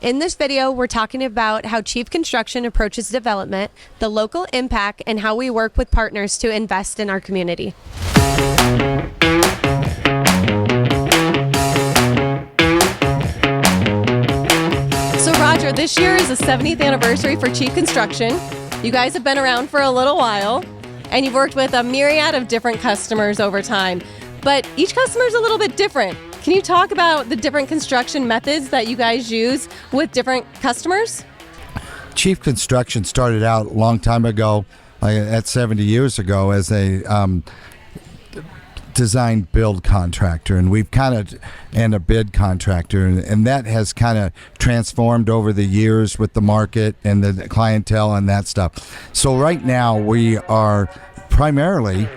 In this video, we're talking about how Chief Construction approaches development, the local impact, and how we work with partners to invest in our community. So Roger, this year is the 70th anniversary for Chief Construction. You guys have been around for a little while, and you've worked with a myriad of different customers over time, but each customer is a little bit different. Can you talk about the different construction methods that you guys use with different customers? Chief Construction started out a long time ago, at 70 years ago, as a design build contractor, and a bid contractor, and that has kind of transformed over the years with the market and the clientele and that stuff. So right now we are primarily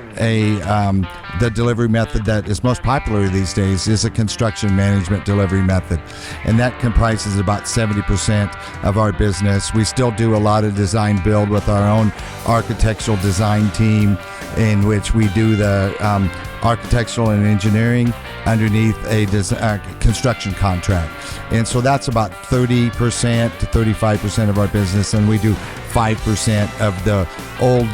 the delivery method that is most popular these days is a construction management delivery method, and that comprises about 70% of our business. We still do a lot of design build with our own architectural design team, in which we do the architectural and engineering underneath a construction contract, and so that's about 30% to 35% of our business, and we do 5% of the old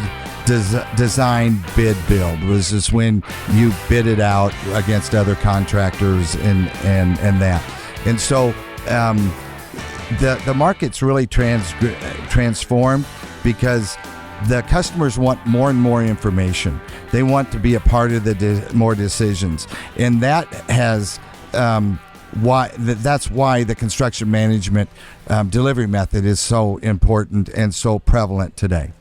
design bid build, was just when you bid it out against other contractors and that. And so the market's really transformed because the customers want more and more information. They want to be a part of the more decisions, and that has that's why the construction management delivery method is so important and so prevalent today.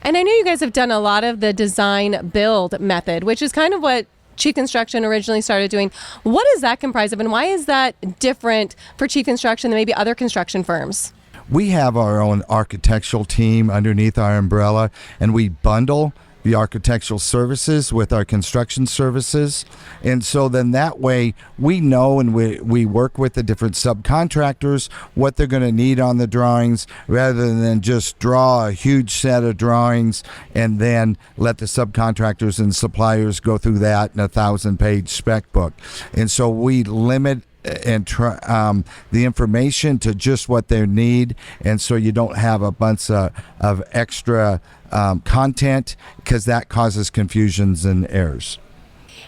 And I know you guys have done a lot of the design build method, which is kind of what Chief Construction originally started doing. What is that comprised of, and why is that different for Chief Construction than maybe other construction firms? We have our own architectural team underneath our umbrella, and we bundle the architectural services with our construction services. And so then that way we know, and we work with the different subcontractors what they're going to need on the drawings, rather than just draw a huge set of drawings and then let the subcontractors and suppliers go through that in a 1,000-page spec book. And so we limit and the information to just what they need, and so you don't have a bunch of extra content, because that causes confusions and errors.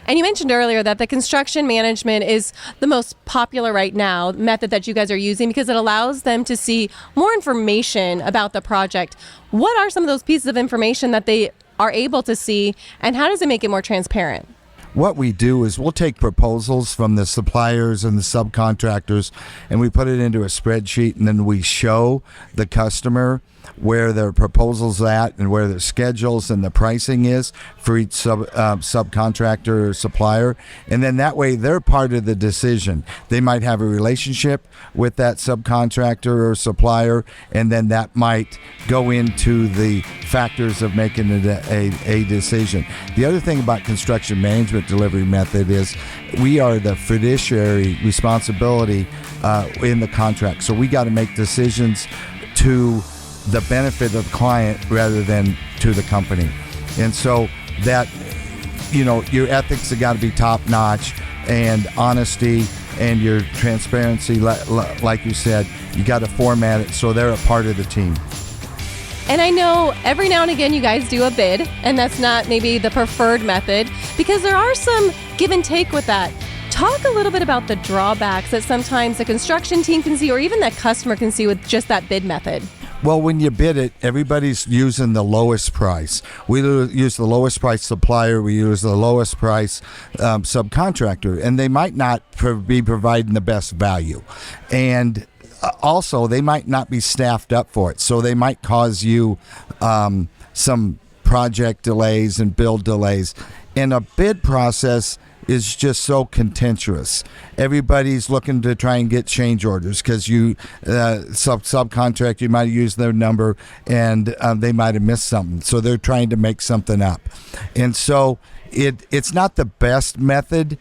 And you mentioned earlier that the construction management is the most popular right now method that you guys are using because it allows them to see more information about the project. What are some of those pieces of information that they are able to see, and how does it make it more transparent? What we do is we'll take proposals from the suppliers and the subcontractors, and we put it into a spreadsheet, and then we show the customer where their proposal's at and where their schedules and the pricing is for each subcontractor or supplier. And then that way they're part of the decision. They might have a relationship with that subcontractor or supplier, and then that might go into the factors of making a decision. The other thing about construction management delivery method is we are the fiduciary responsibility in the contract. So we got to make decisions to the benefit of the client rather than to the company. And so that, your ethics have got to be top notch, and honesty and your transparency, like you said, you got to format it so they're a part of the team. And I know every now and again you guys do a bid, and that's not maybe the preferred method, because there are some give and take with that. Talk a little bit about the drawbacks that sometimes the construction team can see, or even that customer can see, with just that bid method. Well, when you bid it, everybody's using the lowest price. We use the lowest price supplier. We use the lowest price subcontractor, and they might not be providing the best value. And also, they might not be staffed up for it, so they might cause you some project delays and build delays. And a bid process is just so contentious. Everybody's looking to try and get change orders because you subcontract, you might use their number, and they might have missed something, so they're trying to make something up. And so it's not the best method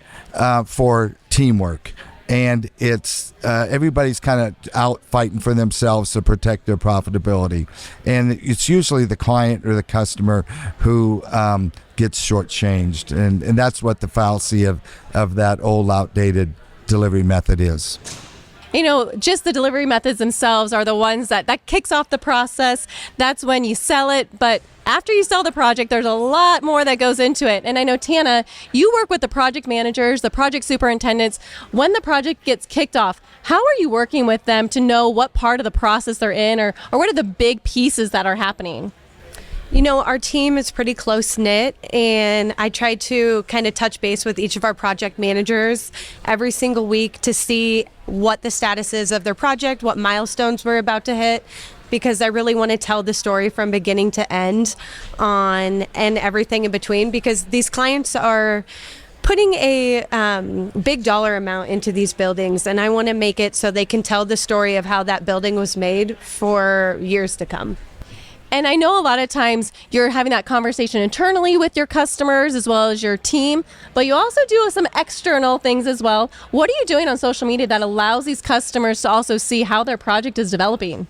for teamwork, and it's everybody's kind of out fighting for themselves to protect their profitability, and it's usually the client or the customer who gets shortchanged, and that's what the fallacy of that old outdated delivery method is. Just the delivery methods themselves are the ones that kicks off the process. That's when you sell it. But after you sell the project, there's a lot more that goes into it. And I know, Tana, you work with the project managers, the project superintendents. When the project gets kicked off, how are you working with them to know what part of the process they're in, or what are the big pieces that are happening? Our team is pretty close-knit, and I try to kind of touch base with each of our project managers every single week to see what the status is of their project, what milestones we're about to hit, because I really want to tell the story from beginning to end and everything in between, because these clients are putting a big dollar amount into these buildings, and I want to make it so they can tell the story of how that building was made for years to come. And I know a lot of times you're having that conversation internally with your customers as well as your team, but you also do some external things as well. What are you doing on social media that allows these customers to also see how their project is developing?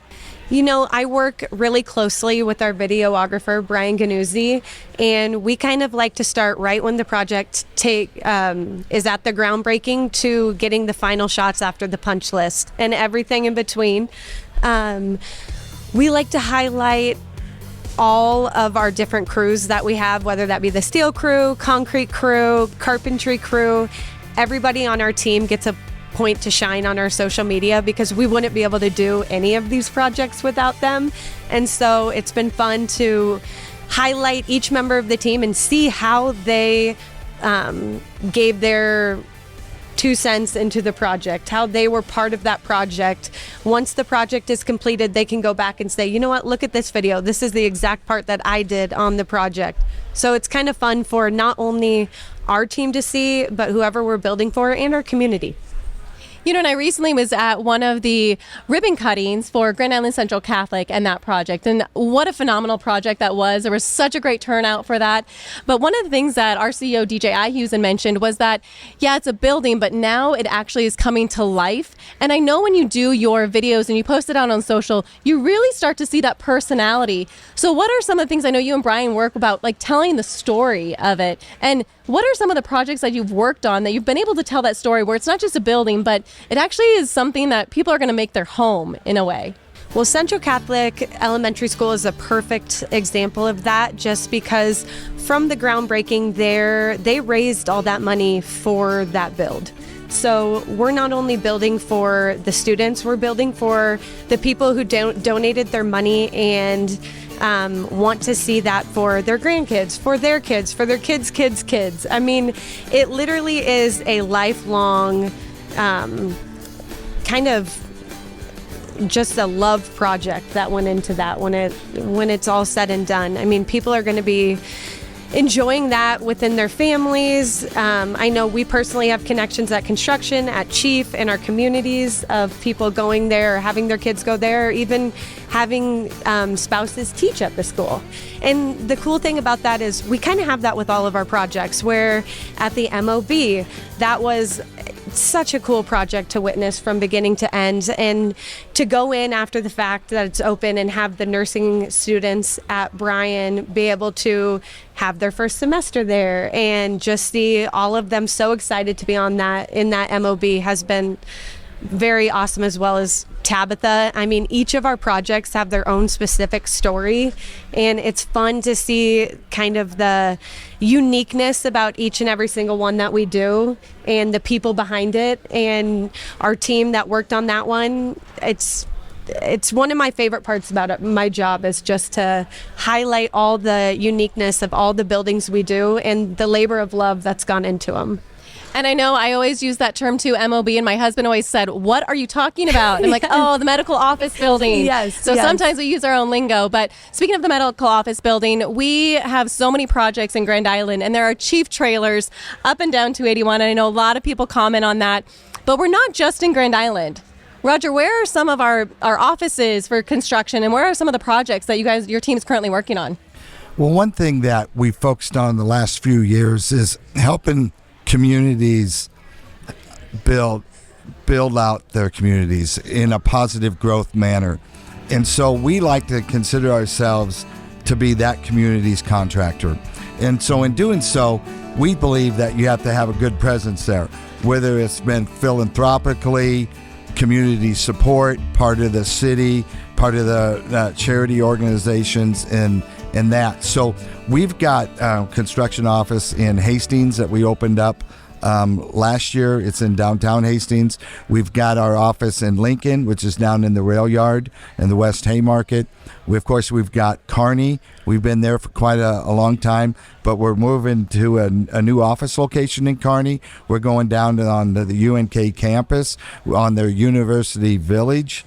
I work really closely with our videographer, Brian Ganuzzi, and we kind of like to start right when the project is at the groundbreaking to getting the final shots after the punch list and everything in between. We like to highlight all of our different crews that we have, whether that be the steel crew, concrete crew, carpentry crew. Everybody on our team gets a point to shine on our social media, because we wouldn't be able to do any of these projects without them. And so it's been fun to highlight each member of the team and see how they gave their 2 cents into the project, how they were part of that project. Once the project is completed, they can go back and say, you know what, look at this video. This is the exact part that I did on the project. So it's kind of fun for not only our team to see, but whoever we're building for and our community. And I recently was at one of the ribbon cuttings for Grand Island Central Catholic and that project. And what a phenomenal project that was. There was such a great turnout for that. But one of the things that our CEO, DJ Ihusen, mentioned was that, yeah, it's a building, but now it actually is coming to life. And I know when you do your videos and you post it out on social, you really start to see that personality. So what are some of the things, I know you and Brian work about, like telling the story of it? And what are some of the projects that you've worked on that you've been able to tell that story where it's not just a building, but it actually is something that people are going to make their home in a way? Well, Central Catholic Elementary School is a perfect example of that, just because from the groundbreaking there, they raised all that money for that build. So we're not only building for the students, we're building for the people who donated their money and want to see that for their grandkids, for their kids, for their kids. I mean, it literally is a lifelong kind of just a love project that went into that when it's all said and done. I mean, people are going to be enjoying that within their families. I know we personally have connections at construction, at Chief, in our communities of people going there, having their kids go there, even having spouses teach at the school. And the cool thing about that is we kind of have that with all of our projects, where at the MOB, that was such a cool project to witness from beginning to end, and to go in after the fact that it's open and have the nursing students at Bryan be able to have their first semester there and just see all of them so excited to be on that in that MOB has been very awesome, as well as Tabitha. I mean, each of our projects have their own specific story, and it's fun to see kind of the uniqueness about each and every single one that we do and the people behind it and our team that worked on that one. It's one of my favorite parts about it, my job, is just to highlight all the uniqueness of all the buildings we do and the labor of love that's gone into them. And I know I always use that term too, MOB, and my husband always said, what are you talking about? And I'm like, oh, the medical office building. Yes. So sometimes we use our own lingo. But speaking of the medical office building, we have so many projects in Grand Island, and there are Chief trailers up and down 281. And I know a lot of people comment on that. But we're not just in Grand Island. Roger, where are some of our offices for construction, and where are some of the projects that your team is currently working on? Well, one thing that we focused on the last few years is helping communities build out their communities in a positive growth manner. And so we like to consider ourselves to be that community's contractor. And so in doing so, we believe that you have to have a good presence there, whether it's been philanthropically, community support, part of the city, part of the charity organizations, and that. So we've got a construction office in Hastings that we opened up last year. It's in downtown Hastings. We've got our office in Lincoln, which is down in the rail yard in the West Haymarket. Of course, we've got Kearney. We've been there for quite a long time, but we're moving to a new office location in Kearney. We're going down on the UNK campus on their University Village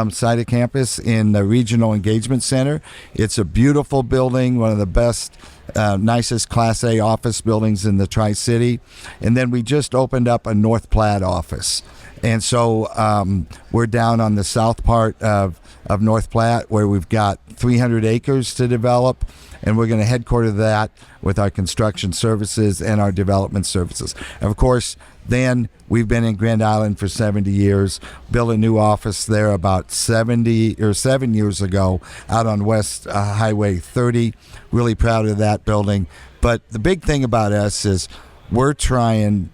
side of campus in the Regional Engagement Center. It's a beautiful building, one of the best, nicest Class A office buildings in the Tri-City. And then we just opened up a North Platte office. And so we're down on the south part of North Platte, where we've got 300 acres to develop, and we're going to headquarter that with our construction services and our development services. And of course, then we've been in Grand Island for 70 years, built a new office there about 7 years ago out on West Highway 30. Really proud of that building. But the big thing about us is we're trying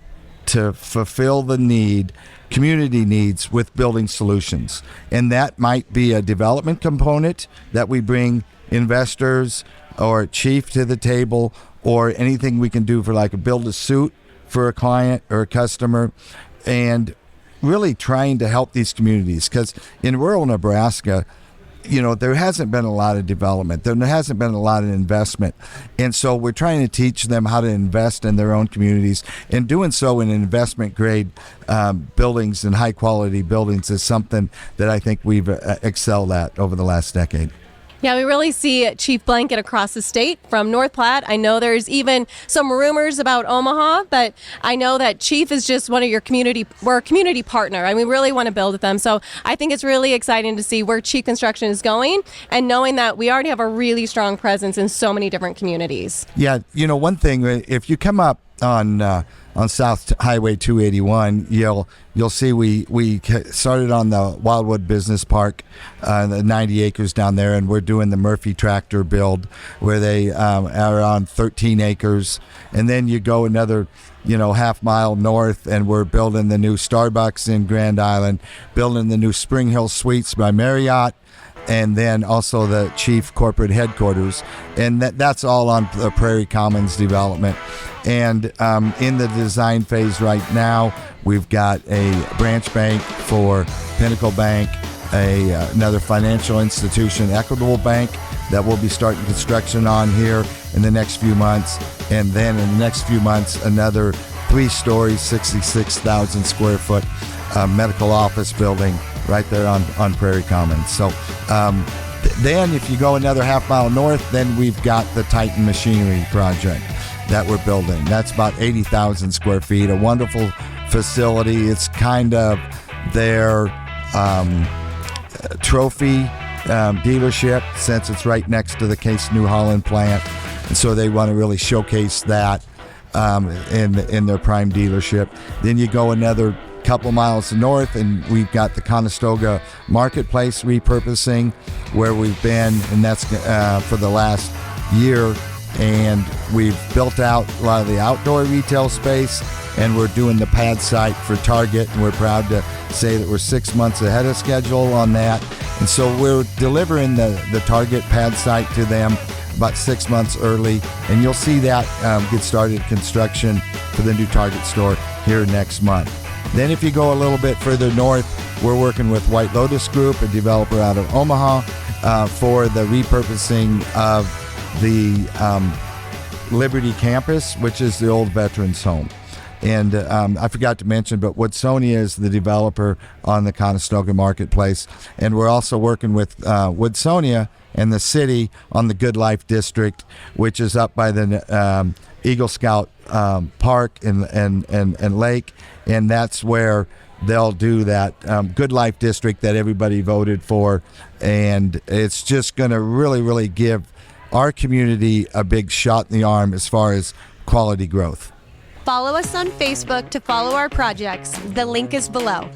to fulfill the community needs with building solutions. And that might be a development component that we bring investors or chief to the table, or anything we can do for like a build a suit for a client or a customer, and really trying to help these communities. Because in rural Nebraska, there hasn't been a lot of development. There hasn't been a lot of investment. And so we're trying to teach them how to invest in their own communities. And doing so in investment grade buildings and high quality buildings is something that I think we've excelled at over the last decade. Yeah, we really see Chief Blanket across the state from North Platte. I know there's even some rumors about Omaha, but I know that Chief is just we're a community partner, and we really want to build with them. So I think it's really exciting to see where Chief Construction is going, and knowing that we already have a really strong presence in so many different communities. Yeah, one thing, if you come up on South Highway 281, you'll see we started on the Wildwood Business Park, the 90 acres down there, and we're doing the Murphy tractor build where they are on 13 acres. And then you go another half mile north, and we're building the new Starbucks in Grand Island, building the new Spring Hill Suites by Marriott, and then also the Chief corporate headquarters. And that's all on the Prairie Commons development. And in the design phase right now, we've got a branch bank for Pinnacle Bank, another financial institution, Equitable Bank, that we'll be starting construction on here in the next few months. And then in the next few months, another 3-story, 66,000 square foot medical office building right there on Prairie Commons. So then if you go another half mile north, then we've got the Titan Machinery project that we're building. That's about 80,000 square feet, a wonderful facility. It's kind of their trophy dealership, since it's right next to the Case New Holland plant. And so they want to really showcase that in their prime dealership. Then you go another couple miles north, and we've got the Conestoga Marketplace repurposing, where we've been, and that's for the last year. And we've built out a lot of the outdoor retail space, and we're doing the pad site for Target, and we're proud to say that we're 6 months ahead of schedule on that. And so we're delivering the Target pad site to them about 6 months early, and you'll see that get started construction for the new Target store here next month. Then if you go a little bit further north, we're working with White Lotus Group, a developer out of Omaha, for the repurposing of the Liberty campus, which is the old veterans home. And I forgot to mention, but Woodsonia is the developer on the Conestoga Marketplace. And we're also working with Woodsonia and the city on the Good Life District, which is up by the Eagle Scout Park and Lake. And that's where they'll do that Good Life District that everybody voted for. And it's just going to really, really give our community a big shot in the arm as far as quality growth. Follow us on Facebook to follow our projects. The link is below.